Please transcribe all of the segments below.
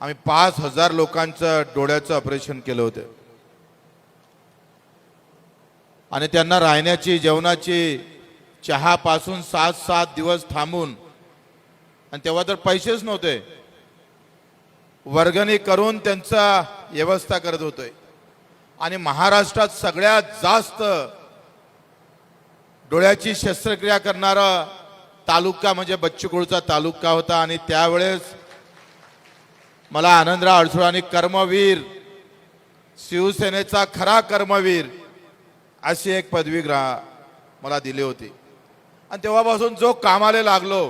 आम्ही 5000 लोकांचं डोळ्याचं ऑपरेशन केलं होतं आणि त्यांना राहण्याची जेवणाची चहापासून 7-7 दिवस थांबून, आणि तेव्हा तर पैसेच नव्हते, वर्गणी करून त्यांचा व्यवस्था करत होतोय. आणि महाराष्ट्रात सगळ्यात जास्त डोळ्याची शस्त्रक्रिया करणारा तालुका म्हणजे बच्चूकडूचा तालुका होता. आणि त्यावेळेस मला आनंदराव अडसुळांनी कर्मवीर, शिवसेनेचा खरा कर्मवीर अशी एक पदवी मला दिली होती. आणि तेव्हापासून जो कामाला लागलो,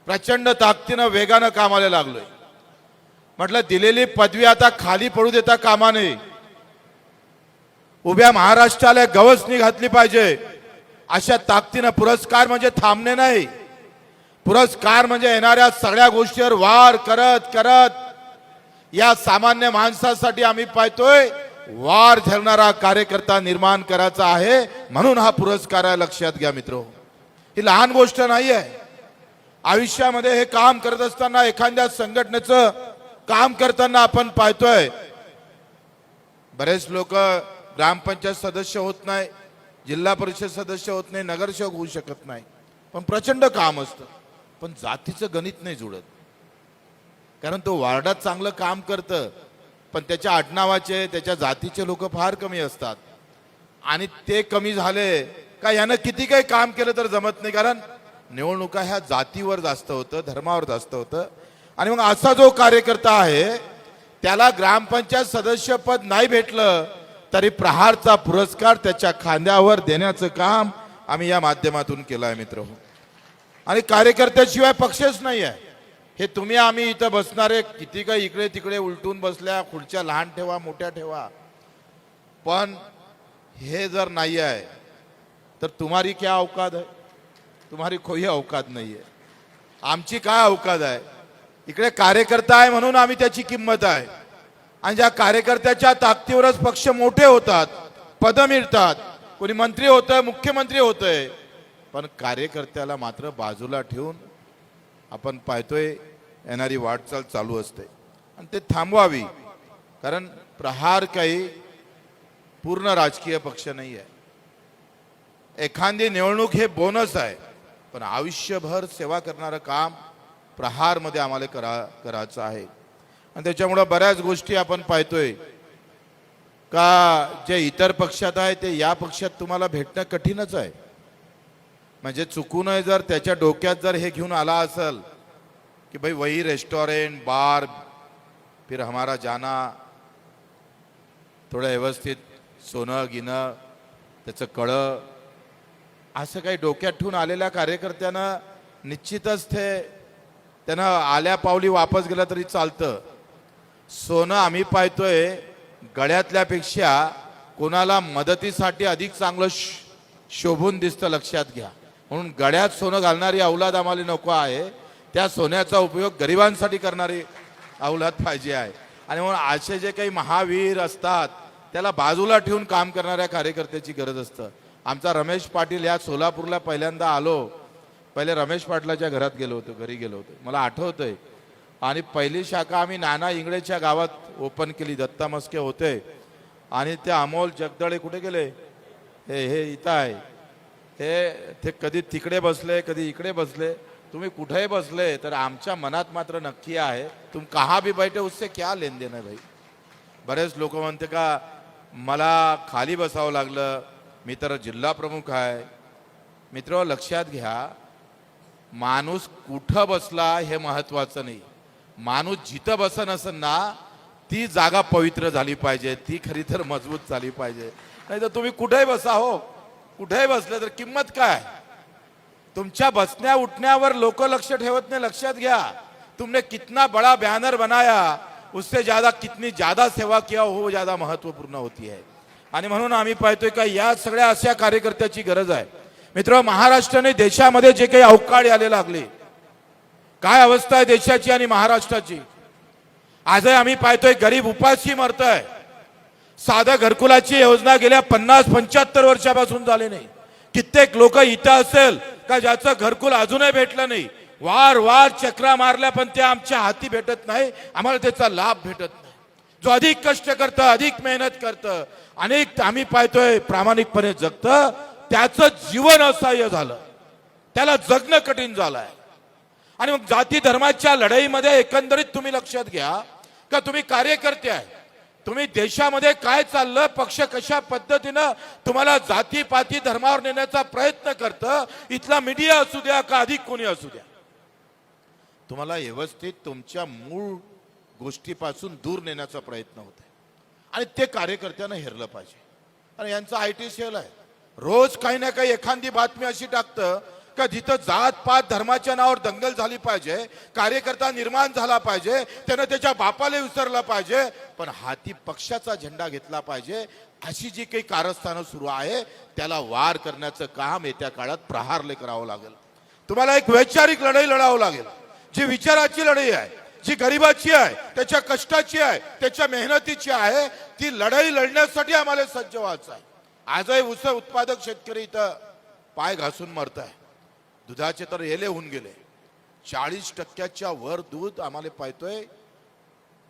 प्रचंड ताकदीनं वेगानं कामाला लागलोय. म्हटलं दिलेली पदवी आता खाली पडू देता कामा नये. उभ्या महाराष्ट्राला गवसणी घातली पाहिजे अशा ताकदीनं. पुरस्कार म्हणजे थांबणे नाही, पुरस्कार म्हणजे येणाऱ्या सगळ्या गोष्टीवर वार करत करत या सामान्य माणसासाठी आम्ही पाहतोय वार झेलणारा कार्यकर्ता निर्माण करायचा आहे. म्हणून हा पुरस्कार आहे, लक्षात घ्या मित्रो. ही लहान गोष्ट नाही आहे. आयुष्यामध्ये हे काम करत असताना, एखाद्या संघटनेचं काम करताना आपण पाहतोय बरेच लोक ग्रामपंचायत सदस्य होत नाही, जिल्हा परिषद सदस्य होत नाही, नगरसेवक होऊ शकत नाही, पण प्रचंड काम असतं. पण जातीचं गणित नाही जुळत, कारण तो वार्डात चांगलं काम करतं पण त्याच्या आडनावाचे, त्याच्या जातीचे लोक फार कमी असतात. आणि ते कमी झाले का यानं किती काही काम केलं तर जमत नाही, कारण निवडणुका ह्या जातीवर जास्त होतं, धर्मावर जास्त होतं. आणि मग असा जो कार्यकर्ता आहे त्याला ग्रामपंचायत सदस्यपद नाही भेटलं तरी प्रहारचा पुरस्कार त्याच्या खांद्यावर देण्याचं काम आम्ही या माध्यमातून केलं आहे मित्र. आणि कार्यकर्त्याशिवाय पक्षच नाही आहे. हे तुम्ही आम्ही इथं बसणारे किती काही इकडे तिकडे उलटून बसल्या, खुर्च्या लहान ठेवा, मोठ्या ठेवा, पण हे जर नाही आहे तर तुम्हारी क्या औकात है? तुम्हारी कोई औकात नाही आहे. आमची काय औकात आहे? इकडे कार्यकर्ता आहे म्हणून आम्ही त्याची किंमत आहे. आणि ज्या कार्यकर्त्याच्या ताकदीवरच पक्ष मोठे होतात, पद मिळतात, कोणी मंत्री होतं, मुख्यमंत्री होतंय. पण कार्यकर्त्याला मात्र बाजूला ठेवून आपण पाहतोय येणारी वाटचाल चालू असते. आणि ते थांबवावी, कारण प्रहार काही पूर्ण राजकीय पक्ष नाही आहे. एखादी निवडणूक हे बोनस आहे, पण आयुष्यभर सेवा करणारं काम प्रहारमध्ये आम्हाला करायचं आहे. आणि त्याच्यामुळे बऱ्याच गोष्टी आपण पाहतोय का जे इतर पक्षात आहे ते या पक्षात तुम्हाला भेटणं कठीणच आहे. म्हणजे चुकून जर त्याच्या डोक्यात जर हे घेऊन आला असेल की भाई वही रेस्टोरेंट बार फिर हमारा जाना, थोडं व्यवस्थित सोनं गिनं त्याचं कळं, असं काही डोक्यात ठेवून आलेल्या कार्यकर्त्यानं निश्चितच त्यानं आल्या पावली वापस गेला तरी चालतं. सोनं आम्ही पाहतोय गळ्यातल्यापेक्षा कोणाला मदतीसाठी अधिक चांगलं शोभून दिसतं, लक्षात घ्या. म्हणून गळ्यात सोनं घालणारी औलाद आम्हाला नको आहे, त्या सोन्याचा उपयोग गरिबांसाठी करणारी औलाद पाहिजे आहे. आणि म्हणून असे जे काही महावीर असतात त्याला बाजूला ठेवून काम करणाऱ्या कार्यकर्त्याची गरज असतं. आमचा रमेश पाटील या सोलापूरला पहिल्यांदा आलो, पहिले रमेश पाटलाच्या घरात गेलो होतो, घरी गेलो होतो, मला आठवतंय. आणि पहिली शाखा आम्ही नाना इंगळेच्या गावात ओपन केली, दत्ता मस्के होते. आणि ते अमोल जगदळे कुठे गेले? हे इथं आहे. ते कधी तिकडे बसले, कधी इकडे बसले. तुम्ही कुठेही बसले तर आमच्या मनात मात्र नक्की आहे, तुम कहाँ भी बैठे उससे क्या लेन देन है भाई. बरेच लोक म्हणते का मला खाली बसावं लागलं, मी तर जिल्हा प्रमुख आहे. मित्र लक्षात घ्या, माणूस कुठं बसला हे महत्वाचं नाही, माणूस जिथं बसन असेल ना ती जागा पवित्र झाली पाहिजे, ती खरी तर मजबूत झाली पाहिजे. नाही तर तुम्ही कुठेही बसा, हो कुठेही बसले तर किंमत काय? तुमच्या बसण्या उठण्यावर लोक लक्ष ठेवत नाही. लक्षात घ्या, तुमने कितना बड़ा बैनर बनाया उससे ज्यादा कितनी ज्यादा सेवा किया हो ज्यादा महत्वपूर्ण होती है. आणि म्हणून आम्ही पाहतोय का या सगळ्या अशा कार्यकर्त्याची गरज आहे. मित्र, महाराष्ट्राने देशामध्ये जे काही अवकाळी आले लागले, काय अवस्था आहे देशाची आणि महाराष्ट्राची. आजही आम्ही पाहतोय गरीब उपाशी मरतोय. साध्या घरकुलाची योजना गेल्या 50-75 वर्षापासून झाली नाही. कित्येक लोक इथं असेल का ज्याचं घरकुल अजूनही भेटलं नाही, वार चक्रा मारल्या पण ते आमच्या हाती भेटत नाही, आम्हाला त्याचा लाभ भेटत नाही. जो अधिक कष्ट करतं, अधिक मेहनत करतं, अनेक आम्ही पाहतोय प्रामाणिकपणे जगतं, त्याचं जीवन असह्य झालं, त्याला जगणं कठीण झालंय. आणि मग जाती धर्माच्या लढाईमध्ये एकंदरीत तुम्ही लक्षात घ्या का तुम्ही कार्यकर्ते आहे, तुम्ही देशामध्ये काय चाललं, पक्ष कशा पद्धतीनं तुम्हाला जातीपाती धर्मावर नेण्याचा प्रयत्न करतं, इथला मीडिया असू द्या का अधिक कोणी असू द्या, तुम्हाला व्यवस्थित तुमच्या मूळ गोष्टीपासून दूर नेण्याचा प्रयत्न होत आहे. आणि ते कार्यकर्त्यांना हेरलं पाहिजे. आणि यांचा IT सेल आहे, रोज काही ना काही एखादी बातमी अशी टाकतं का जिथं जात पात धर्माच्या नावावर दंगल झाली पाहिजे, कार्यकर्ता निर्माण झाला पाहिजे, त्यानं त्याच्या बापाला विसरला पाहिजे, पण हाती पक्षाचा झेंडा घेतला पाहिजे, अशी जी काही कारस्थानं सुरू आहे त्याला वार करण्याचं काम येत्या काळात प्रहारले करावं लागेल. तुम्हाला एक वैचारिक लढाई लढावं लागेल, जी विचाराची लढाई आहे, जी गरिबाची आहे, त्याच्या कष्टाची आहे, त्याच्या मेहनतीची आहे, ती लढाई लढण्यासाठी आम्हाला सज्ज व्हायचं आहे. आजही ऊस उत्पादक शेतकरी इथं पाय घासून मरत आहे. दुधाचे तर हेले होऊन गेले, 40% वर दूध आम्हाला पाहतोय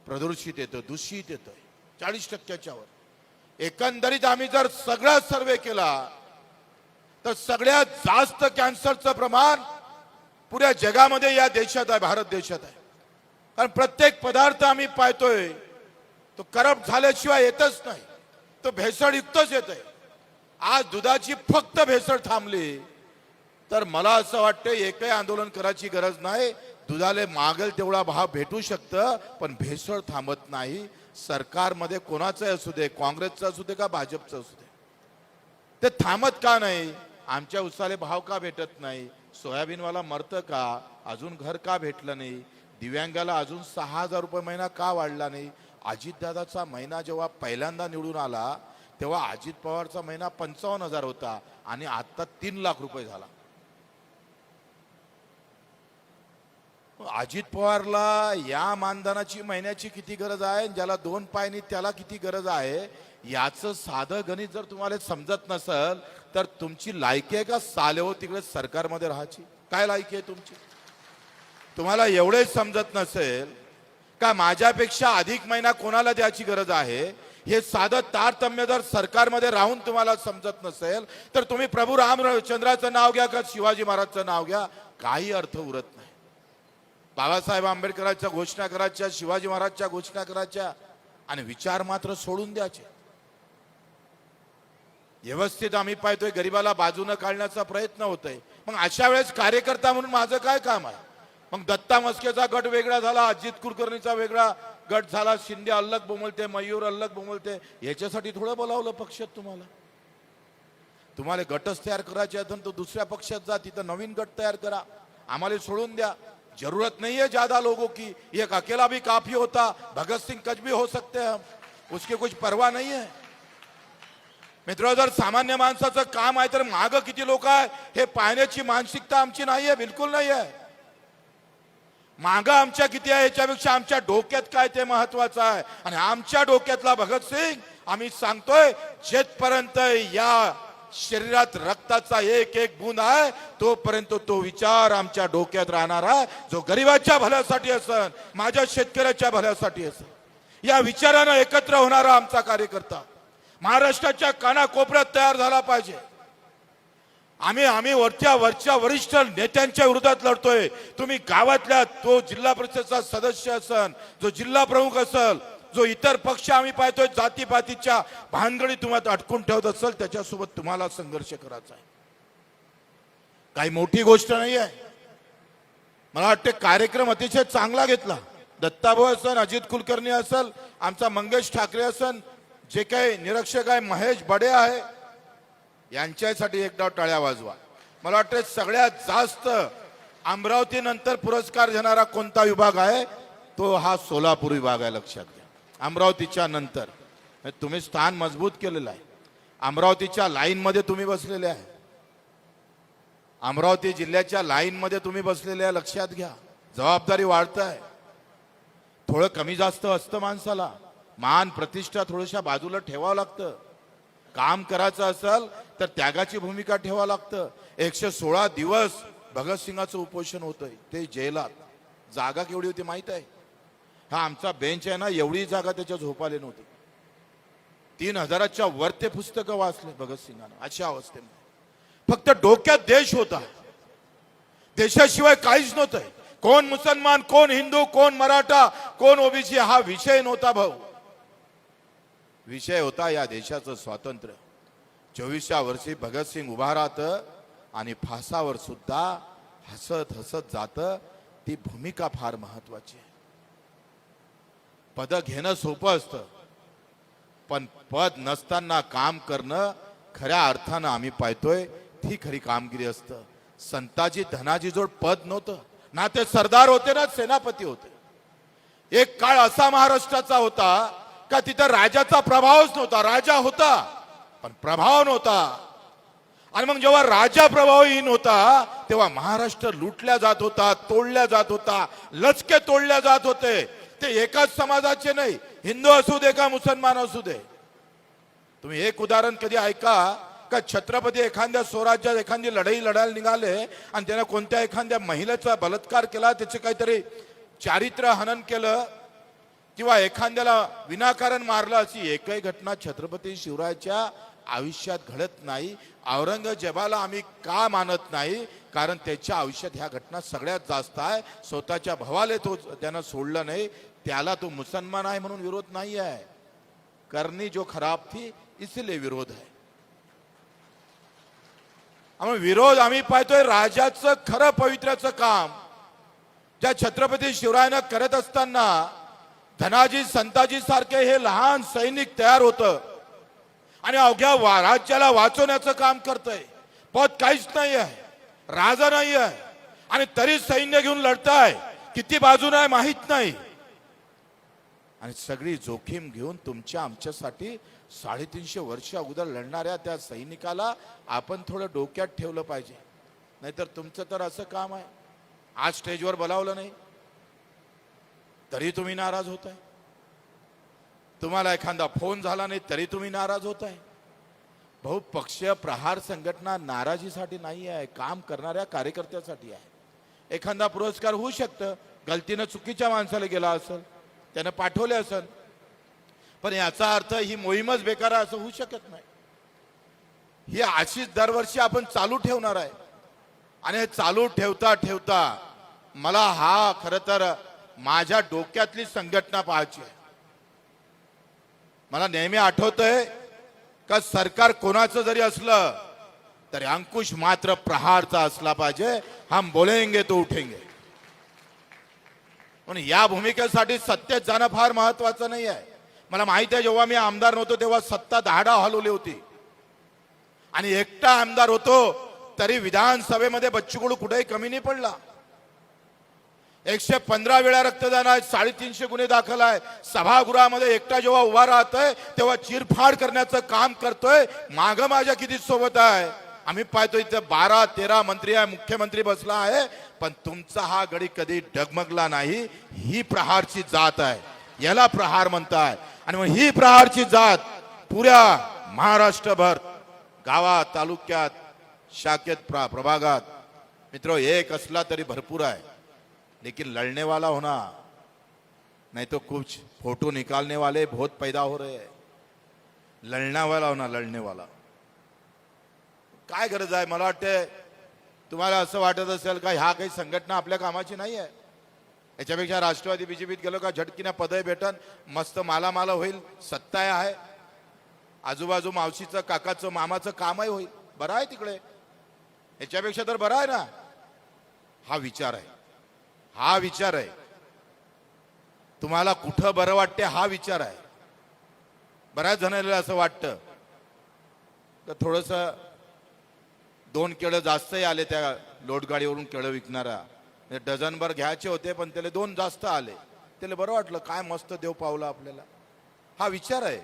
प्रदूषित येतं, दूषित येतं 40% वर. एकंदरीत आम्ही जर सगळा सर्वे केला तर सगळ्यात जास्त कॅन्सरचं प्रमाण पुऱ्या जगामध्ये या देशात आहे, भारत देशात आहे. कारण प्रत्येक पदार्थ आम्ही पाहतोय तो करप्ट झाल्याशिवाय येतच नाही, तो भेसळयुक्तच येतोय. आज दुधाची फक्त भेसळ थांबली तर मला असं वाटतं एकही आंदोलन करायची गरज नाही. दुधाले मागेल तेवढा भाव भेटू शकतं, पण भेसळ थांबत नाही. सरकारमध्ये कोणाचं असू दे, काँग्रेसचं असू दे का भाजपचं असू दे, ते थांबत का नाही? आमच्या उसाले भाव का भेटत नाही? सोयाबीनवाला मरतं का? अजून घर का भेटलं नाही? दिव्यांगाला अजून 6,000 रुपये महिना का वाढला नाही? अजितदादाचा महिना जेव्हा पहिल्यांदा निवडून आला तेव्हा अजित पवारचा महिना 55,000 होता आणि आता 3 लाख रुपये झाला. अजित पवारला या मानधनाची महिन्याची किती गरज आहे, ज्याला 2 पायनी त्याला किती गरज आहे, याचं साधं गणित जर तुम्हाला समजत नसेल तर तुमची लायकी आहे का साले हो तिकडे सरकारमध्ये राहायची? काय लायकी आहे तुमची? तुम्हाला एवढेच समजत नसेल का माझ्यापेक्षा अधिक महिना कोणाला द्यायची गरज आहे, हे साधं तारतम्य जर सरकारमध्ये राहून तुम्हाला समजत नसेल तर तुम्ही प्रभू रामचंद्राचं नाव घ्या का शिवाजी महाराजचं नाव घ्या, काही अर्थ उरत नाही. बाबासाहेब आंबेडकरांच्या घोषणा करायच्या, शिवाजी महाराजच्या घोषणा करायच्या आणि विचार मात्र सोडून द्यायचे. व्यवस्थित आम्ही पाहतोय गरिबाला बाजूने काढण्याचा प्रयत्न होतोय. मग अशा वेळेस कार्यकर्ता म्हणून माझं काय काम आहे? मग दत्ता मस्केचा गट वेगळा झाला, अजित कुलकर्णीचा वेगळा गट झाला, शिंदे अलग बोंबलते, मयूर अलग बोंबलते, याच्यासाठी थोडं बोलावलं पक्षात तुम्हाला? तुम्हाला गटच तयार करायचे आहेत तो दुसऱ्या पक्षात जा, तिथं नवीन गट तयार करा, आम्हाला सोडून द्या. जरूरत नहीं है ज्यादा लोगों की, एक अकेला भी काफी होता, भगत सिंह कच भी हो सकते हैं हम, उसकी कुछ परवाह नहीं है. मित्र, जर सामान्य माणसाचं काम आहे तर मागं किती लोक आहे हे पाहण्याची मानसिकता आमची नाही आहे, बिलकुल नाही आहे. मागं आमच्या किती आहे याच्यापेक्षा आमच्या डोक्यात काय ते महत्वाचं आहे. आणि आमच्या डोक्यातला भगतसिंग आम्ही सांगतोय, जेथपर्यंत या शरीरात रक्ताचा एक एक बूंद आहे तोपर्यंत तो विचार आमच्या डोक्यात राहणार आहे, जो गरिबाच्या भल्यासाठी असेल, माझ्या शेतकऱ्याच्या भल्यासाठी असेल. या विचारानं एकत्र होणारा आमचा कार्यकर्ता महाराष्ट्राच्या कानाकोपऱ्यात तयार झाला पाहिजे. आम्ही वरच्या वरिष्ठ नेत्यांच्या विरोधात लढतोय. तुम्ही गावातल्या तो जिल्हा परिषदचा सदस्य असेल, जो जिल्हा प्रमुख असेल, जो इतर पक्ष आम्ही पाहतोय जातीपातीच्या भानगडी तुम्हाला अटकून ठेवत असेल, त्याच्यासोबत तुम्हाला संघर्ष करायचा आहे. काही मोठी गोष्ट नाही आहे. मला वाटते कार्यक्रम अतिशय चांगला घेतला. दत्ताभाऊ असेल, अजित कुलकर्णी असेल, आमचा मंगेश ठाकरे असेल, जे काही निरीक्षक आहे महेश बडे आहे, यांच्यासाठी एकदा टाळ्या वाजवा. मला वाटतं सगळ्यात जास्त अमरावती नंतर पुरस्कार घेणारा कोणता विभाग आहे तो हा सोलापूर विभाग आहे, लक्षात घ्या. अमरावतीच्या नंतर तुम्ही स्थान मजबूत केलेलं आहे. अमरावतीच्या लाईन मध्ये तुम्ही बसलेले आहे, अमरावती जिल्ह्याच्या लाईन मध्ये तुम्ही बसलेले आहे, लक्षात घ्या. जबाबदारी वाढत आहे. थोडं कमी जास्त असतं माणसाला, मान प्रतिष्ठा थोड्याशा बाजूला ठेवावं लागतं. काम करायचं असेल तर त्यागाची भूमिका ठेवावं लागतं. 116 दिवस भगतसिंगाचं उपोषण होतंय, ते जेलात. जागा केवढी होती माहित आहे? हा आमचा बेंच आहे ना, एवढी जागा त्याच्या झोपाले नव्हती. 3000च्या वर ते पुस्तकं वाचले भगतसिंगानं अशा अवस्थेमध्ये. फक्त डोक्यात देश होता, देशाशिवाय काहीच नव्हतं. कोण मुसलमान, कोण हिंदू, कोण मराठा, कोण ओबीसी हा विषय नव्हता भाऊ. विषय होता या देशाचं स्वातंत्र्य. 24व्या वर्षी भगतसिंग उभा राहत आणि फासावर सुद्धा हसत हसत जात. ती भूमिका फार महत्वाची आहे. पद घेणं सोपं असतं, पण पद नसताना काम करणं खऱ्या अर्थानं आम्ही पाहतोय ती खरी कामगिरी असतं. संताजी धनाजी जोड पद नव्हतं ना, ते सरदार होते ना सेनापती होते. एक काळ असा महाराष्ट्राचा होता का तिथं राजाचा प्रभावच नव्हता. राजा होता पण प्रभाव नव्हता. आणि मग जेव्हा राजा प्रभावहीन होता तेव्हा महाराष्ट्र लुटल्या जात होता, तोडल्या जात होता, लचके तोडल्या जात होते. ते एकाच समाजाचे नाही, हिंदू असू दे का मुसलमान असू दे. तुम्ही एक उदाहरण कधी ऐका का छत्रपती एखाद्या स्वराज्यात एखादी लढाई लढायला निघाले आणि त्याने कोणत्या एखाद्या महिलेचा बलात्कार केला, त्याचे काहीतरी चारित्र्य हनन केलं किंवा एखाद्याला विनाकारण मारलं, अशी एकही घटना छत्रपती शिवरायाच्या आयुष्यात घडत नाही. औरंगजेबाला आम्ही का मानत नाही? कारण त्याच्या आयुष्यात ह्या घटना सगळ्यात जास्त आहे. स्वतःच्या भावाला तो त्यानं सोडलं नाही, त्याला तो मुसलमान आहे म्हणून विरोध नाही आहे. करनी जो खराब थी इसलिए विरोध है. विरोध आम्ही पाहतोय राजाचं खरं पवित्र्याचं काम ज्या छत्रपती शिवरायानं करत असताना धनाजी संताजी सारखे हे लहान सैनिक तयार होतं आणि अवघ्या राज्याला वाचवण्याचं काम करतंय. पद काहीच नाही आहे, राजा नाही आहे आणि तरी सैन्य घेऊन लढताय. किती बाजूने आहे माहित नाही आणि सगळी जोखीम घेऊन तुमच्या आमच्यासाठी 350 वर्ष अगोदर लढणाऱ्या त्या सैनिकाला आपण थोडं डोक्यात ठेवलं पाहिजे. नाहीतर तुमचं तर असं काम आहे, आज स्टेजवर बोलावलं नाही तरी तुम्ही नाराज होताय. तुम्हाला एखादा फोन झाला नाही तरी तुम्ही नाराज होताय. बहुपक्षीय प्रहार संघटना नाराजीसाठी नाही आहे, काम करणाऱ्या कार्यकर्त्यासाठी आहे. एखादा पुरस्कार होऊ शकतं, गलतीनं चुकीच्या माणसाला गेला असेल, त्यानं पाठवले असेल, पण याचा अर्थ ही मोहीमच बेकार आहे असं होऊ शकत नाही. ही अशीच दरवर्षी आपण चालू ठेवणार आहे आणि हे चालू ठेवता ठेवता मला हा खरं तर माझ्या डोक्यातली संघटना पाहायची आहे. मला नेहमी आठवतंय का सरकार कोणाचं जरी असलं तरी अंकुश मात्र प्रहारचा असला पाहिजे. हम बोलेंगे तो उठेंगे. म्हणून या भूमिकेसाठी सत्तेत जाणं फार महत्वाचं नाही आहे. मला माहिती आहे जेव्हा मी आमदार नव्हतो तेव्हा सत्ता 10 हलवली होती आणि एकटा आमदार होतो तरी विधानसभेमध्ये बच्चू कडू कुठेही कमी नाही पडला. 115 वेळा रक्तदान आहे, 350 गुन्हे दाखल आहे. सभागृहामध्ये एकटा जेव्हा उभा राहतोय तेव्हा चिरफाड करण्याचं काम करतोय. माग माझ्या किती सोबत आहे आम्ही पाहतोय. इथे 12-13 मंत्री आहे, मुख्यमंत्री बसला आहे, पण तुमचा हा गडी कधी डगमगला नाही. ही प्रहारची जात आहे, याला प्रहार म्हणताय. आणि मग ही प्रहारची जात पुऱ्या महाराष्ट्रभर गावात, तालुक्यात, शाखेत, प्रभागात मित्रों एक असला तरी भरपूर आहे. लेकिन लड़ने वाला होना, नहीं तो कुछ फोटो निकालने वाले बहुत पैदा हो रहे हैं. लढणं वाला होना, लढणे वाला. काय गरज आहे? मला वाटते तुम्हाला असं वाटत असेल का ह्या काही संघटना आपल्या कामाची नाही आहे. याच्यापेक्षा राष्ट्रवादी बीजेपीत गेलो का झटकीने पदही भेटन, मस्त मालामाल होईल, सत्ता आहे, आजूबाजू मावशीचं काकाचं मामाचं कामही होईल, बरं आहे तिकडे. याच्यापेक्षा तर बरं आहे ना. हा विचार आहे, हा विचार आहे. तुम्हाला कुठं बरं वाटते हा विचार आहे. बऱ्याच जणांना असं वाटतं तर थोडस 2 केळं जास्तही आले त्या लोटगाडीवरून केळं विकणारा. डझनभर घ्यायचे होते पण त्याला 2 जास्त आले, त्याला बरं वाटलं, काय मस्त देव पावला आपल्याला. हा विचार आहे.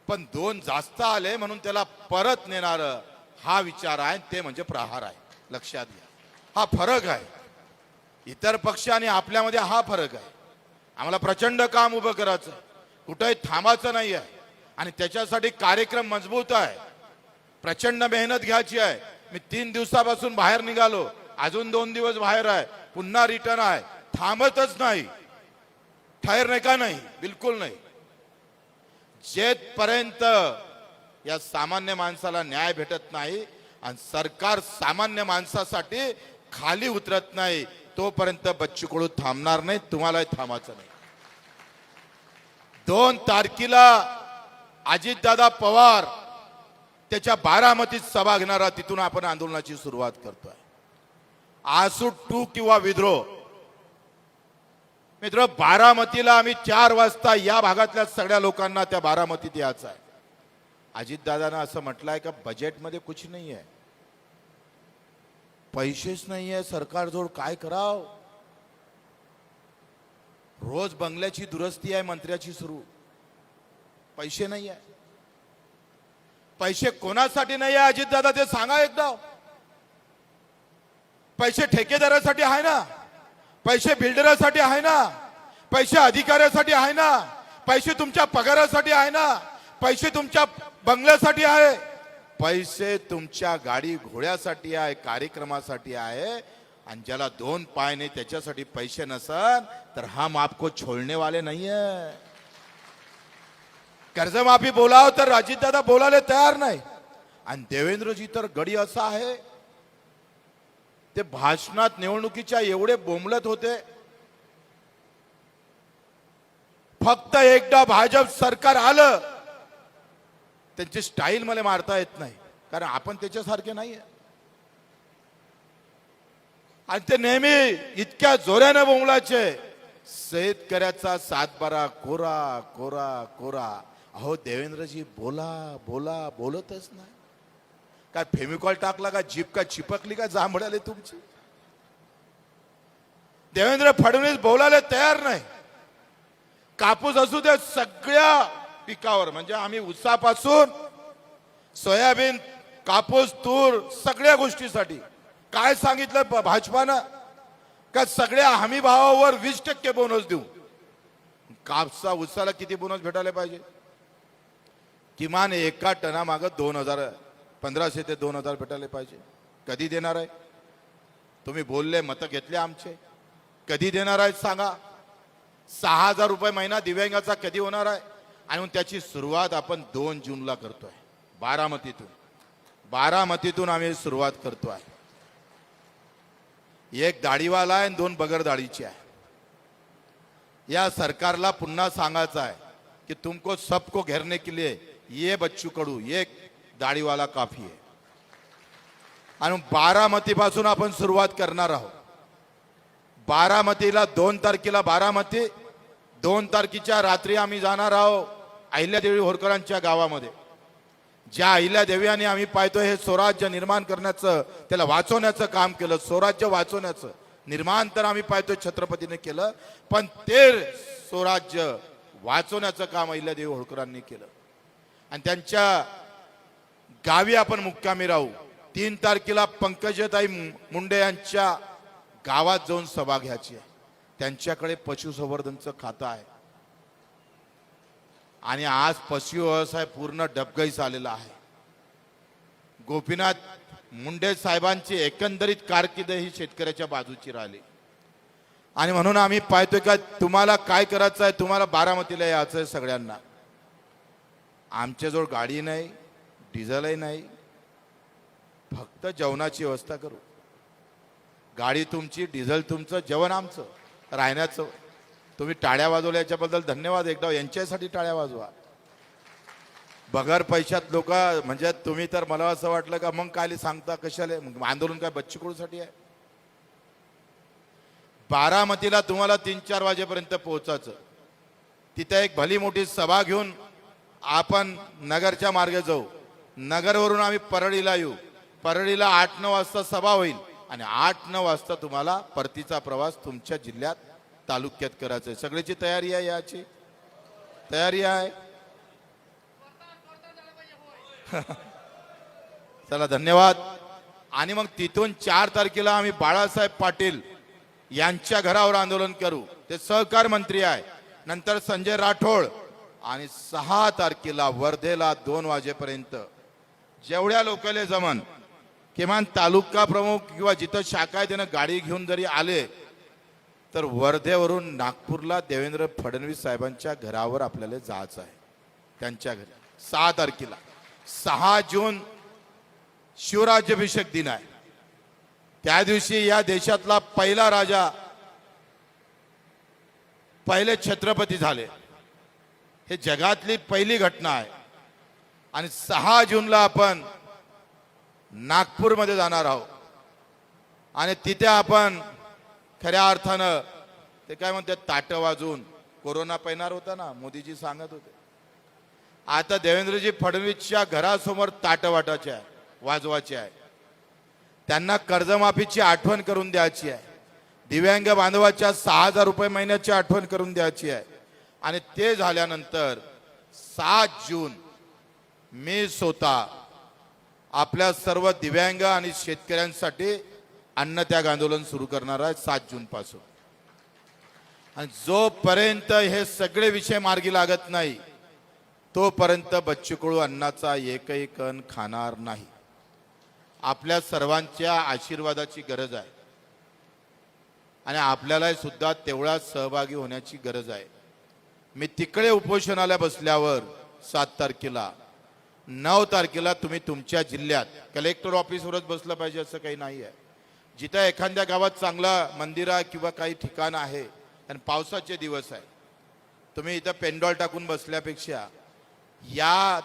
पण 2 जास्त आले म्हणून त्याला परत नेणार हा विचार आहे, ते म्हणजे प्रहार आहे. लक्षात घ्या, हा फरक आहे. इतर पक्ष आणि आपल्यामध्ये हा फरक आहे. आम्हाला प्रचंड काम उभं करायचं, कुठेही थांबायचं नाही आहे आणि त्याच्यासाठी कार्यक्रम मजबूत आहे. प्रचंड मेहनत घ्यायची आहे. मी 3 दिवसापासून बाहेर निघालो, अजून 2 दिवस बाहेर आहे, पुन्हा रिटर्न आहे, थांबतच नाही. ठहर नाही का नाही, बिलकुल नाही. जेथपर्यंत या सामान्य माणसाला न्याय भेटत नाही आणि सरकार सामान्य माणसासाठी खाली उतरत नाही, तोपर्यंत बच्चू कडू थांबणार नाही, तुम्हालाही थांबायचं नाही. 2 तारखेला अजितदादा पवार त्याच्या बारामतीत सभा घेणारा, तिथून आपण आंदोलनाची सुरुवात करतोय. आसू टू किंवा विद्रोह. मित्र, बारामतीला आम्ही 4 वाजता या भागातल्या सगळ्या लोकांना त्या बारामतीत यायचं आहे. अजितदादांना असं म्हटलंय का बजेटमध्ये कुछ नाही आहे, पैसेच नाही आहे सरकारजवळ, काय कराव. रोज बंगल्याची दुरुस्ती आहे मंत्र्याची सुरू, पैसे नाही आहे. पैसे कोणासाठी नाही आहे अजितदादा ते सांगा एकदा. पैसे ठेकेदारासाठी आहे ना, पैसे बिल्डरासाठी आहे ना, पैसे अधिकाऱ्यासाठी आहे ना, पैसे तुमच्या पगारासाठी आहे ना, पैसे तुमच्या बंगल्यासाठी आहे, पैसे तुमच्या गाडी घोड्यासाठी आहे, कार्यक्रमासाठी आहे. आणि ज्याला 2 पाय नाही त्याच्यासाठी पैसे नसन तर हम आपको छोड़ने वाले नहीं है. कर्जमाफी बोलाव तर अजितदादा बोलायला तयार नाही. आणि देवेंद्रजी तर गडी असा आहे, ते भाषणात निवडणुकीच्या एवढे बोंबलत होते. फक्त एकदा भाजप सरकार आलं, त्यांची स्टाईल मला मारता येत नाही, कारण आपण त्याच्यासारखे नाही आहे. आणि ते नेहमी इतक्या जोराने बोंबलाचे, शेतकऱ्याचा 7-12 कोरा कोरा कोरा. अहो देवेंद्रजी बोला बोला, बोलतच नाही. काय फेमिकॉल टाकला का, जीप का चिपकली का जांभळाले तुमची. देवेंद्र फडणवीस बोलायला तयार नाही. कापूस असू दे, सगळ्या पिकावर, म्हणजे आम्ही ऊसापासून सोयाबीन, कापूस, तूर, सगळ्या गोष्टीसाठी काय सांगितलं भाजपानं का सगळ्या हमी भावावर 20% बोनस देऊ. कापसा ऊसाला किती बोनस भेटायला पाहिजे, किमान एका टना मागं 2000, 1500 ते 2000 भेटायला पाहिजे. कधी देणार आहे तुम्ही? बोलले, मतं घेतले आमचे, कधी देणार आहेत सांगा. 6000 रुपये महिना दिव्यांगाचा कधी होणार आहे? आणि त्याची सुरुवात आपण 2 जूनला करतोय, बारामतीतून. बारामतीतून आम्ही सुरुवात करतोय. एक दाढीवाला आहे आणि 2 बगर दाढीचे आहे. या सरकारला पुन्हा सांगायचं आहे की तुमको सबको घेरने के लिए ये बच्चू कडू, एक दाढीवाला काफी आहे. आणि बारामतीपासून आपण सुरुवात करणार आहोत. बारामतीला 2 तारखेला बारामती, 2 तारखेच्या रात्री आम्ही जाणार आहोत अहिल्यादेवी होळकरांच्या गावामध्ये. ज्या अहिल्यादेवी आणि आम्ही पाहतोय हे स्वराज्य निर्माण करण्याचं, त्याला वाचवण्याचं काम केलं. स्वराज्य वाचवण्याचं निर्माण तर आम्ही पाहतोय छत्रपतीने केलं, पण ते स्वराज्य वाचवण्याचं काम अहिल्यादेवी होळकरांनी केलं. आणि त्यांच्या गावी आपण मुक्कामी राहू. 3 तारखेला पंकजताई मुंडे यांच्या गावात जाऊन सभा घ्यायची आहे. त्यांच्याकडे पशुसंवर्धनचं खातं आहे आणि आज पशु व्यवसाय पूर्ण डबघाईस आलेला आहे. गोपीनाथ मुंडे साहेबांची एकंदरीत कारकीर्द ही शेतकऱ्याच्या बाजूची राहिली. आणि म्हणून आम्ही पाहतोय का तुम्हाला काय करायचं आहे, तुम्हाला बारामतीला यायचं आहे सगळ्यांना. आमच्याजवळ गाडी नाही, डिझेलही नाही, फक्त जेवणाची व्यवस्था करू. गाडी तुमची, डिझेल तुमचं, जेवण आमचं, राहण्याचं. तुम्ही टाळ्या वाजवल्या याच्याबद्दल धन्यवाद. एकदा यांच्यासाठी टाळ्या वाजवा. बगर पैशात लोक, म्हणजे तुम्ही तर मला असं वाटलं का मग काय सांगता कशाला, मग आंदोलन काय बच्चू कडूसाठी आहे. बारामतीला तुम्हाला 3-4 वाजेपर्यंत पोहोचायचं. तिथे एक भली मोठी सभा घेऊन आपण नगरच्या मार्गे जाऊ. नगरवरून आम्ही परळीला येऊ. परळीला 8-9 वाजता सभा होईल आणि 8-9 वाजता तुम्हाला परतीचा प्रवास तुमच्या जिल्ह्यात, तालुक्यात करायचं आहे. सगळ्याची तयारी आहे, याची तयारी आहे. चला धन्यवाद. आणि मग तिथून 4 तारखेला आम्ही बाळासाहेब पाटील यांच्या घरावर आंदोलन करू. ते सहकार मंत्री आहे. नंतर संजय राठोड. आणि 6 तारखेला वर्धेला 2 वाजेपर्यंत जेवढ्या लोकांना जमन किमान तालुका प्रमुख किंवा जिथं शाखा आहे त्यानं गाडी घेऊन जरी आले तर वर्धेवरून नागपूरला देवेंद्र फडणवीस साहेबांच्या घरावर आपल्याला जायचं आहे. त्यांच्या घरी 6 तारखेला 6 जून शिवराज्याभिषेक दिन आहे. त्या दिवशी या देशातला पहिला राजा, पहिले छत्रपती झाले. हे जगातली पहिली घटना आहे. आणि 6 जूनला आपण नागपूरमध्ये जाणार आहोत आणि तिथे आपण खऱ्या अर्थानं ते काय म्हणतात ताटं वाजून कोरोना पैणार होता ना, मोदीजी सांगत होते. आता देवेंद्रजी फडणवीसच्या घरासमोर ताटं वाटायचे आहे, वाजवायचे आहे. त्यांना कर्जमाफीची आठवण करून द्यायची आहे. दिव्यांग बांधवाच्या 6,000 रुपये महिन्याची आठवण करून द्यायची आहे. आणि ते झाल्यानंतर 7 जून मी स्वतः आपल्या सर्व दिव्यांग आणि शेतकऱ्यांसाठी अन्नत्याग आंदोलन सुरू करणार आहे 7 जून पासून. आणि जोपर्यंत हे सगळे विषय मार्गी लागत नाही तोपर्यंत बच्चू कडू अन्नाचा एकही कण खाणार नाही. आपल्या सर्वांच्या आशीर्वादाची गरज आहे आणि आपल्याला सुद्धा तेवढा सहभागी होण्याची गरज आहे. मी तिकडे उपोषणाला बसल्यावर 7 तारखेला 9 तारखेला तुम्ही तुमच्या जिल्ह्यात कलेक्टर ऑफिसवरच बसलं पाहिजे असं काही नाही आहे. जिथं एखाद्या गावात चांगला मंदिर आहे किंवा काही ठिकाण आहे आणि पावसाचे दिवस आहे, तुम्ही इथं पेंडॉल टाकून बसल्यापेक्षा या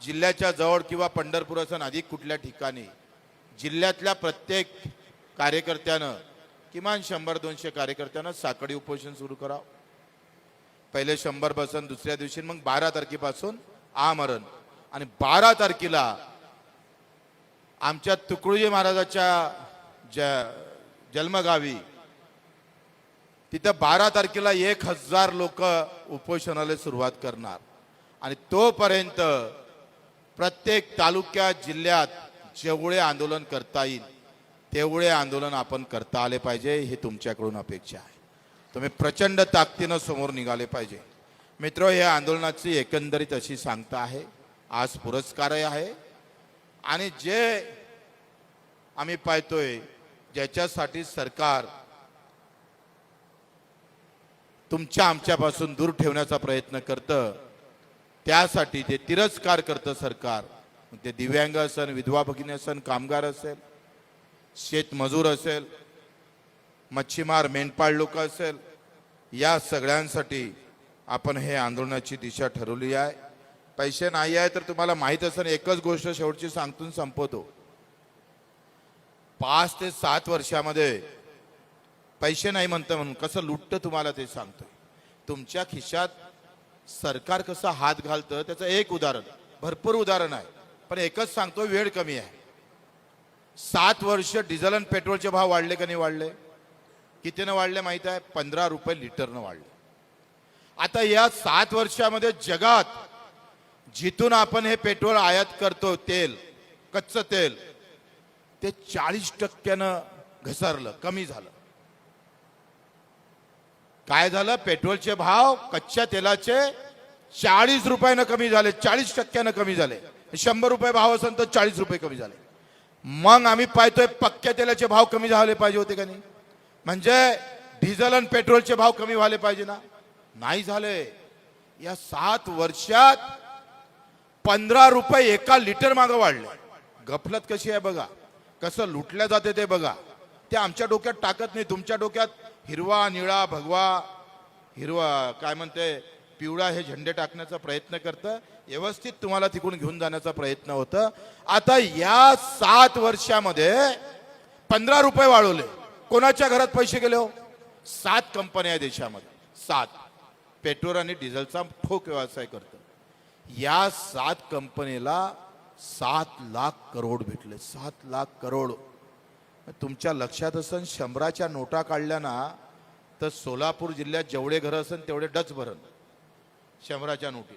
जिल्ह्याच्या जवळ किंवा पंढरपूर असं अधिक कुठल्या ठिकाणी जिल्ह्यातल्या प्रत्येक कार्यकर्त्यानं किमान 100-200 कार्यकर्त्यांना साखळी उपोषण सुरू करावं. पहिले 100 बसन, दुसऱ्या दिवशी मग 12 तारखेपासून आमरण. आणि 12 तारखेला आमच्या तुकडोजी महाराजाच्या जन्मगावी तिथं 12 तारखेला 1000 लोक उपोषणाला सुरुवात करणार. आणि तोपर्यंत प्रत्येक तालुक्यात जिल्ह्यात जेवढे आंदोलन करता येईल तेवढे आंदोलन आपण करता आले पाहिजे, हे तुमच्याकडून अपेक्षा आहे. तुम्ही प्रचंड ताकदीनं समोर निघाले पाहिजे. मित्र, या आंदोलनाची एकंदरीत अशी सांगता आहे. आज पुरस्कारही आहे आणि जे आम्ही पाहतोय ज्याच्यासाठी सरकार तुमच्या आमच्यापासून दूर ठेवण्याचा प्रयत्न करतं, त्यासाठी ते तिरस्कार करतं सरकार. ते दिव्यांग असेल, विधवा भगिनी असेल, कामगार असेल, शेतमजूर असेल, मच्छीमार, मेंढपाळ लोक असेल, या सगळ्यांसाठी आपण हे आंदोलनाची दिशा ठरवली आहे. पैसे नाही आहे तर तुम्हाला माहित असेल, एकच गोष्ट शेवटची सांगतून संपवतो. 5 ते 7 वर्षामध्ये पैसे नाही म्हणतं म्हणून कसं लुटतं तुम्हाला ते सांगतोय. तुमच्या खिशात सरकार कसं हात घालतं त्याचं एक उदाहरण, भरपूर उदाहरण आहे, पण एकच सांगतो, वेळ कमी आहे. 7 वर्ष डिझेल आणि पेट्रोलचे भाव वाढले का नाही वाढले? कितीनं वाढले माहित आहे? 15 रुपये लिटरनं वाढले. आता या 7 वर्षामध्ये जगात जिथून आपण हे पेट्रोल आयात करतो, तेल, कच्चं तेल, ते 40% घसरलं, कमी झालं. काय झालं? पेट्रोलचे भाव कच्च्या तेलाचे 40 रुपयानं कमी झाले, 40% कमी झाले. 100 रुपये भाव असेल तर 40 रुपये कमी झाले. मग आम्ही पाहतोय पक्क्या तेलाचे भाव कमी झाले पाहिजे होते का नाही? म्हणजे डिझेल आणि पेट्रोलचे भाव कमी व्हायला पाहिजे ना, नाही झाले. या 7 वर्षात 15 रुपये एका लिटर मागं वाढले. गफलत कशी आहे बघा, कसं लुटल्या जाते ते बघा. ते आमच्या डोक्यात टाकत नाही. तुमच्या डोक्यात हिरवा, निळा, भगवा, हिरवा काय म्हणते, पिवळा हे झेंडे टाकण्याचा प्रयत्न करतं. व्यवस्थित तुम्हाला तिकडून घेऊन जाण्याचा प्रयत्न होतं. आता या 7 वर्षामध्ये 15 रुपये वाढवले. कोणाच्या घरात पैसे गेले हो? 7 कंपन्या आहे देशामध्ये, 7 पेट्रोल आणि डिझेलचा ठोक व्यवसाय करतात. या 7 कंपनीला 7 लाख करोड भेटले. 7 लाख करोड. तुमच्या लक्षात असेल, 100च्या नोटा काढल्या ना तर सोलापूर जिल्ह्यात जेवढे घरं असेल तेवढे डच भरण 100च्या नोटी.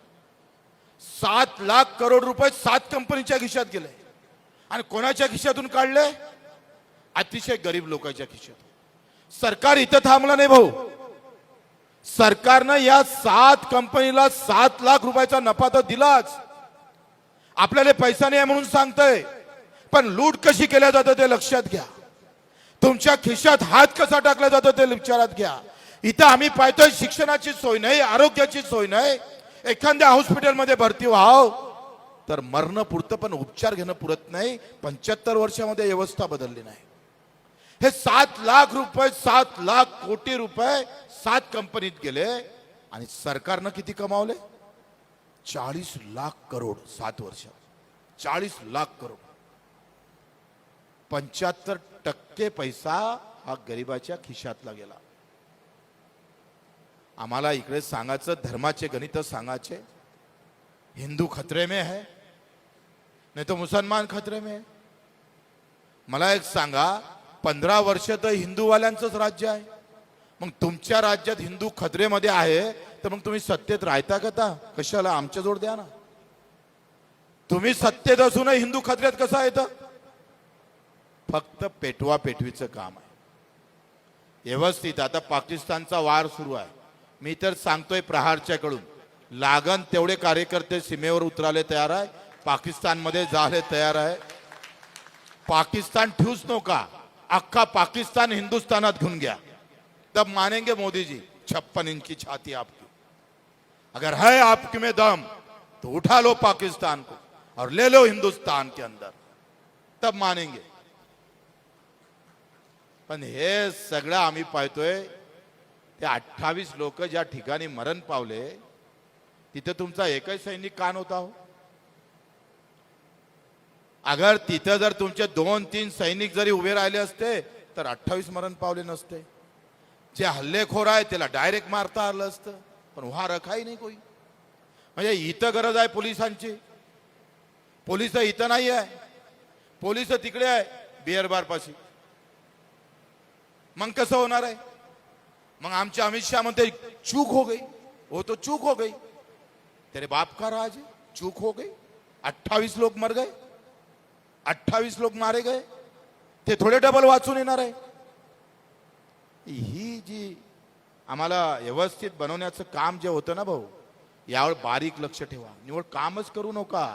7 लाख करोड रुपये 7 कंपनीच्या खिशात गेले. आणि कोणाच्या खिशातून काढले? अतिशय गरीब लोकांच्या खिशातून. सरकार इथं थांबलं नाही भाऊ. सरकारनं या 7 कंपनीला 7 लाख रुपयाचा नफा तर दिलाच. आपल्याला पैसा नाही म्हणून सांगतोय, पण लूट कशी केल्या जाते ते लक्षात घ्या. तुमच्या खिशात हात कसा टाकला जातो ते विचारात घ्या. इथं आम्ही पाहतोय शिक्षणाची सोय नाही, आरोग्याची सोय नाही. एखाद्या हॉस्पिटलमध्ये भरती व्हाव तर मरणं पुरतं पण उपचार घेणं पुरत नाही. 75 वर्षामध्ये व्यवस्था बदलली नाही. हे 7 लाख रुपये 7 लाख कोटी रुपये 7 कंपनीत गेले आणि सरकारनं किती कमावले? 40 लाख करोड 7 वर्षात. 40 लाख करोड. 75% पैसा हा गरिबाच्या खिशातला गेला. आम्हाला इकडे सांगायचं, धर्माचे गणित सांगायचे. हिंदू खतरे में है नहीं तो मुसलमान खतरे में है. मला एक सांगा, 15 वर्ष तर हिंदूवाल्यांचंच राज्य आहे. मग तुमच्या राज्यात हिंदू खतरेमध्ये आहे तर मग तुम्ही सत्तेत राहता का? कशाला? आमच्या जोड द्या ना. तुम्ही सत्तेत असूनही हिंदू खतऱ्यात कसा येतं? फक्त पेटवा पेटवीचं काम आहे. व्यवस्थित आता पाकिस्तानचा वार सुरू आहे. मी तर सांगतोय प्रहारच्याकडून लागन तेवढे कार्यकर्ते सीमेवर उतराले तयार आहे, पाकिस्तानमध्ये जाले तयार आहे. पाकिस्तान ठेवूच नका, अख्खा पाकिस्तान हिंदुस्तानात घेऊन गया, तब मानेंगे मोदी जी. 56 इंच की छाती आपकी, अगर है आपके में दम तो उठा लो पाकिस्तान को और ले लो हिंदुस्तान के अंदर, तब मानेंगे. पण हे सगळं आम्ही पाहतोय. ते 28 लोक ज्या ठिकाणी मरण पावले तिथे तुमचा एकही सैनिक का नव्हता हो? अगर तिथे जर तुमचे 2-3 सैनिक जरी उभे राहिले असते तर 28 मरण पावले नसते. जे हल्लेखोर आहे त्याला डायरेक्ट मारता आलं असतं, पण वहा रखाही नाही कोई. म्हणजे इथं गरज आहे पोलिसांची. पोलिस इथं नाही आहे, पोलिस तिकडे आहे बिअर बार पाशी. मग कसं होणार आहे? मग आमचे अमित शाह म्हणते चूक हो गई, वो तो चूक हो गई. तेरे बाप का राज है, चूक हो गई. 28 लोग मर गए, 28 लोग मारे गए, ते थोडे डबल वाचून येणार आहे. ही जी आम्हाला व्यवस्थित बनवण्याचं काम जे होतं ना भाऊ, यावर बारीक लक्ष ठेवा. निवड कामच करू नका,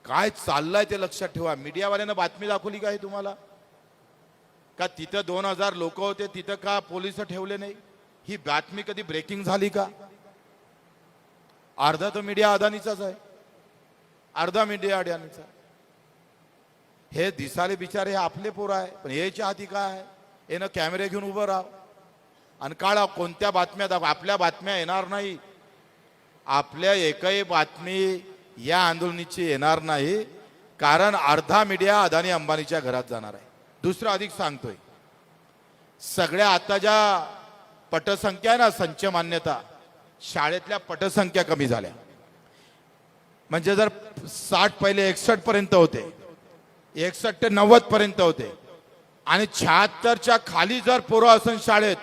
काय चाललंय ते लक्षात ठेवा. मीडियावाल्यानं बातमी दाखवली का हे तुम्हाला? का तिथं 2000 लोक होते, तिथं का पोलिस ठेवले नाही? ही बातमी कधी ब्रेकिंग झाली का? अर्धा तो मीडिया अदानीचाच आहे, अर्धा मीडिया अडानीचा. हे दिसाले बिचारे हे आपले पोर आहे, पण याच्या हाती काय आहे? येणं कॅमेरे घेऊन उभं राहा आणि काढा कोणत्या बातम्या दाखवा. आपल्या बातम्या येणार नाही, आपल्या एकही बातमी या आंदोलनाची येणार नाही, कारण अर्धा मीडिया अदानी अंबानीच्या घरात जाणार आहे. दुसरं अधिक सांगतोय, सगळ्या आता ज्या पटसंख्या आहे ना, संच मान्यता, शाळेतल्या पटसंख्या कमी झाल्या. म्हणजे जर 60 पहिले 61 पर्यंत होते, 61 ते 90 पर्यंत होते, आणि 76च्या खाली जर पोरं असेल शाळेत,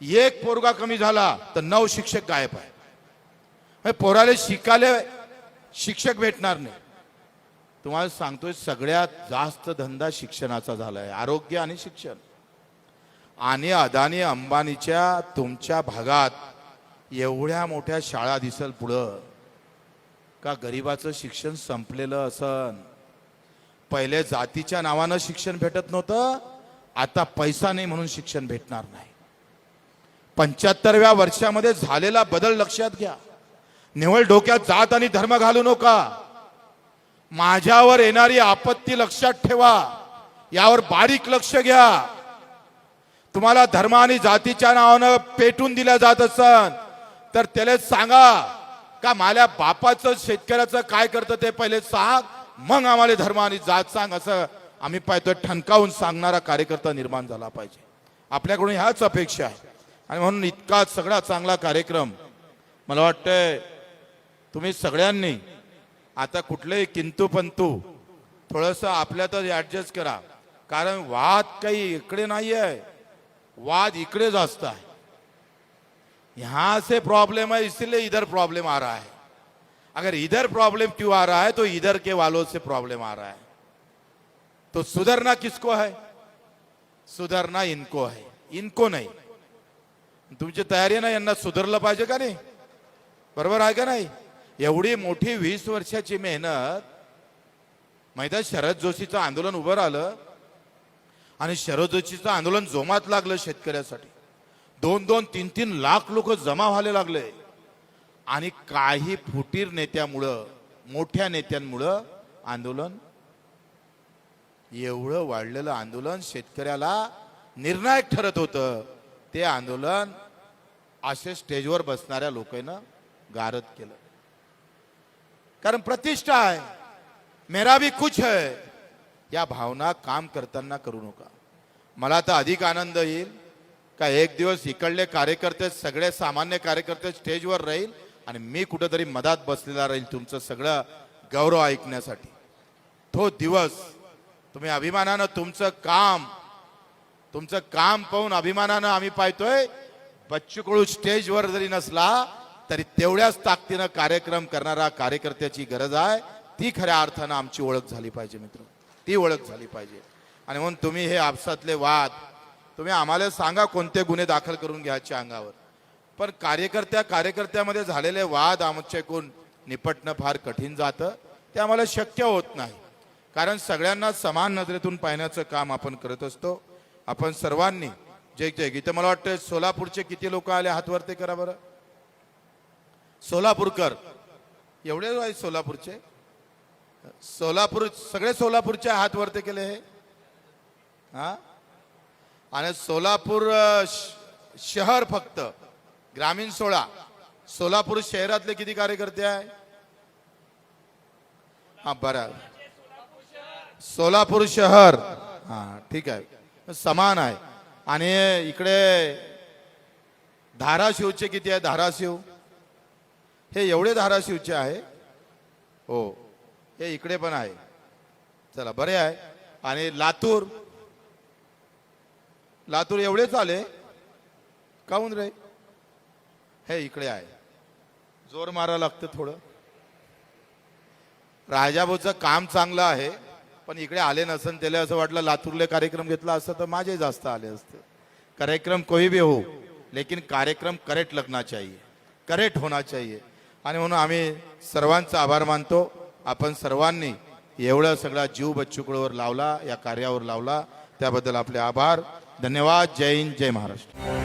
एक पोरगा कमी झाला तर 9 शिक्षक गायब आहे. पोराला शिकायला शिक्षक भेटणार नाही. तुम्हाला सांगतोय सगळ्यात जास्त धंदा शिक्षणाचा झालाय, आरोग्य आणि शिक्षण. आणि अदानी अंबानीच्या तुमच्या भागात एवढ्या मोठ्या शाळा दिसल पुढं का? गरिबाचं शिक्षण संपलेलं असन. पहिले जातीच्या नावानं शिक्षण भेटत नव्हतं, आता पैसा नाही म्हणून शिक्षण भेटणार नाही. 75व्या वर्षामध्ये झालेला बदल लक्षात घ्या. निव्वळ डोक्यात जात आणि धर्म घालू नका. माझ्यावर येणारी आपत्ती लक्षात ठेवा, यावर बारीक लक्ष घ्या. तुम्हाला धर्म आणि जातीच्या नावानं पेटून दिल्या जात असन तर त्याला सांगा का माझ्या बापाचं शेतकऱ्याचं काय करतं ते पहिले सांग, मग आम्हाला धर्म आणि जात सांग. असं आम्ही पाहतोय ठणकावून सांगणारा कार्यकर्ता निर्माण झाला पाहिजे. आपल्याकडून ह्याच अपेक्षा आहे. आणि म्हणून इतका सगळा चांगला कार्यक्रम मला वाटतंय तुम्ही सगळ्यांनी आता कुठलेही किंतु पंतु थोडंसं आपल्यातच ऍडजस्ट करा. कारण वाद काही इकडे नाही आहे, वाद इकडे जास्त आहे. यहां से प्रॉब्लम है इसलिए इधर प्रॉब्लम आ रहा है. अगर इधर प्रॉब्लम क्यों आ रहा है तो इधर के वालों से प्रॉब्लम आ रहा है. तो सुधरना किसको है? सुधरना इनको है, इनको नाही. तुमची तयारी ना यांना सुधारलं पाहिजे का नाही? बरोबर आहे का नाही? एवढी मोठी 20 वर्षाची मेहनत माहिती आहे, शरद जोशीचं आंदोलन उभं राहिलं आणि शरद जोशीचं आंदोलन जोमात लागलं शेतकऱ्यासाठी. 2-2, 3-3 लाख लोक जमा व्हायला लागले आणि काही फुटीर नेत्यामुळं, मोठ्या नेत्यांमुळं आंदोलन, एवढं वाढलेलं आंदोलन शेतकऱ्याला निर्णायक ठरत होतं. ते आंदोलन असे स्टेजवर बसणाऱ्या लोकांना गारद केलं. कारण प्रतिष्ठा आहे, मेरा भी कुछ है, या भावना काम करताना करू नका. मला तर अधिक आनंद येईल का एक दिवस इकडले कार्यकर्ते, सगळे सामान्य कार्यकर्ते स्टेजवर राहील आणि मी कुठेतरी मधात बसलेला राहील तुमचं सगळं गौरव ऐकण्यासाठी. तो दिवस तुम्ही अभिमानानं तुमचं काम पाहून अभिमानानं आम्ही पाहतोय. बच्चू कडू स्टेजवर जरी नसला तरी तेवढ्याच ताकदीनं कार्यक्रम करणारा कार्यकर्त्याची गरज आहे. ती खऱ्या अर्थानं आमची ओळख झाली पाहिजे मित्र, ती ओळख झाली पाहिजे. आणि म्हणून तुम्ही हे आपसातले वाद तुम्ही आम्हाला सांगा कोणते गुन्हे दाखल करून घ्यायचे अंगावर, पण कार्यकर्त्यामध्ये झालेले वाद आमच्याकडून निपटणं फार कठीण जातं. ते आम्हाला शक्य होत नाही, कारण सगळ्यांना समान नजरेतून पाहण्याचं काम आपण करत असतो. आपण सर्वांनी जे इथं मला वाटतं सोलापूरचे किती लोक आले, हात वरती करा बरं. सोलापूरकर एवढे आहेत सोलापूरचे, सगळे सोलापूरचे हात वरती केले हे. हा, आणि सोलापूर शहर फक्त ग्रामीण 16, सोलापूर शहरातले किती कार्यकर्ते आहे? हा बरं, सोलापूर शहर, हा ठीक आहे, समान आहे. आणि इकडे धाराशिवचे किती आहे? धाराशिव हे एवढे धाराशिवचे आहे हो, हे इकडे पण आहे. चला बरे आहे. आणि लातूर एवढेच आले काहून रे? हे इकडे आहे. जोर मारा लागतं थोडं. राजाभाऊचं काम चांगलं आहे, पण इकडे आले नसन, त्याला असं वाटलं लातूरले कार्यक्रम घेतला असतं तर माझे जास्त आले असते. कार्यक्रम कोई भी हो, लेकिन कार्यक्रम करेक्ट लगना चाहिए, करेक्ट होना चाहिए. आणि म्हणून आम्ही सर्वांचा आभार मानतो. आपण सर्वांनी एवढा सगळा जीव बच्चू कडूवर लावला, या कार्यावर लावला, त्याबद्दल आपले आभार, धन्यवाद. जय हिंद, जय महाराष्ट्र.